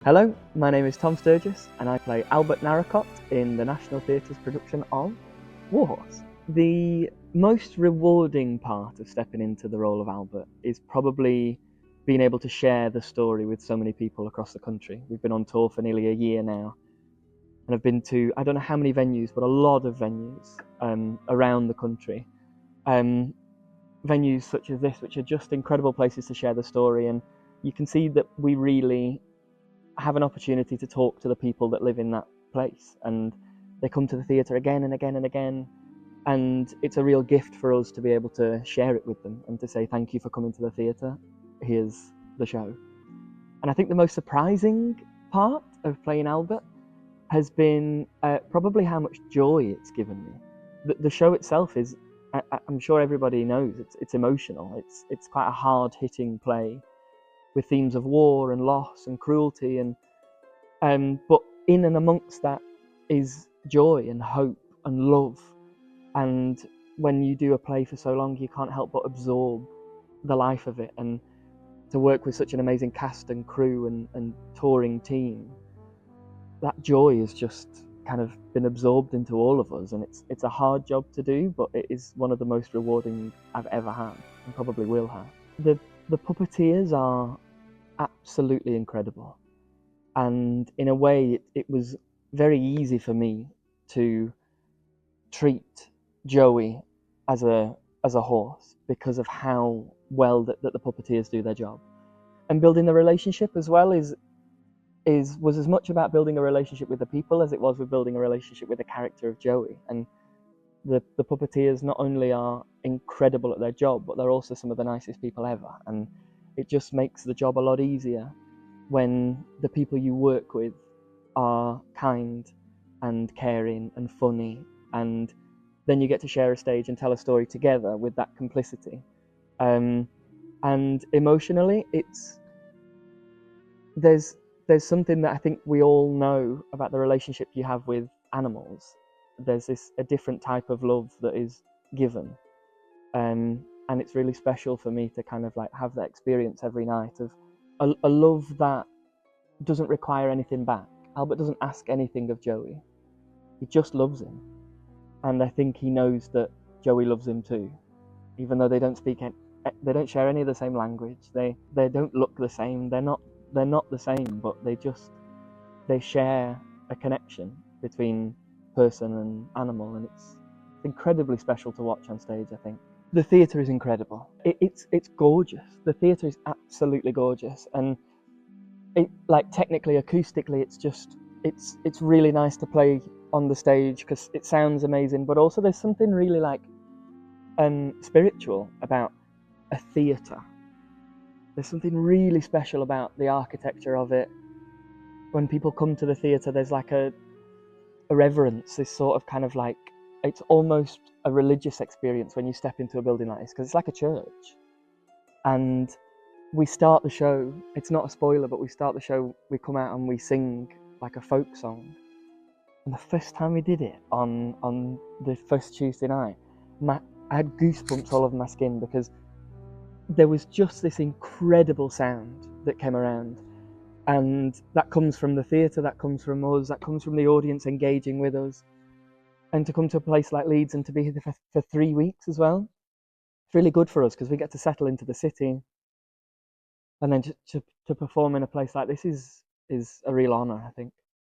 Hello, my name is Tom Sturgess and I play Alber Narracott in the National Theatre's production of Warhorse. The most rewarding part of stepping into the role of Albert is probably being able to share the story with so many people across the country. We've been on tour for nearly a year now and I've been to, I don't know how many venues, but a lot of venues around the country. Venues such as this, which are just incredible places to share the story, and you can see that we really have an opportunity to talk to the people that live in that place, and they come to the theatre again and again and again, and it's a real gift for us to be able to share it with them and to say thank you for coming to the theatre, here's the show. And I think the most surprising part of playing Albert has been probably how much joy it's given me. The show itself is, I'm sure everybody knows, it's emotional. It's quite a hard-hitting play with themes of war and loss and cruelty, and but in and amongst that is joy and hope and love. And when you do a play for so long, you can't help but absorb the life of it. And to work with such an amazing cast and crew and touring team, that joy has just kind of been absorbed into all of us, and it's a hard job to do, but it is one of the most rewarding I've ever had and probably will have. The puppeteers are absolutely incredible, and in a way it was very easy for me to treat Joey as a horse because of how well that the puppeteers do their job. And building the relationship as well was as much about building a relationship with the people as it was with building a relationship with the character of Joey. And the puppeteers not only are incredible at their job, but they're also some of the nicest people ever, and it just makes the job a lot easier when the people you work with are kind and caring and funny, and then you get to share a stage and tell a story together with that complicity. And emotionally, there's something that I think we all know about the relationship you have with animals. There's a different type of love that is given, and it's really special for me to kind of like have that experience every night of a love that doesn't require anything back. Albert doesn't ask anything of Joey, he just loves him, and I think he knows that Joey loves him too, even though they don't don't share any of the same language, they don't look the same, they're not the same, but they share a connection between person and animal, and it's incredibly special to watch on stage. I think the theatre is incredible. It's gorgeous. The theatre is absolutely gorgeous, and it, like, technically, acoustically, it's really nice to play on the stage because it sounds amazing. But also, there's something really like spiritual about a theatre. There's something really special about the architecture of it. When people come to the theatre, there's like a reverence, this sort of kind of like, it's almost a religious experience when you step into a building like this, because it's like a church. And we start the show, it's not a spoiler, but we start the show, we come out and we sing like a folk song. And the first time we did it on the first Tuesday night, I had goosebumps all over my skin, because there was just this incredible sound that came around, and that comes from the theatre, that comes from us, that comes from the audience engaging with us. And to come to a place like Leeds and to be here for 3 weeks as well, it's really good for us because we get to settle into the city, and then to perform in a place like this is a real honour, I think.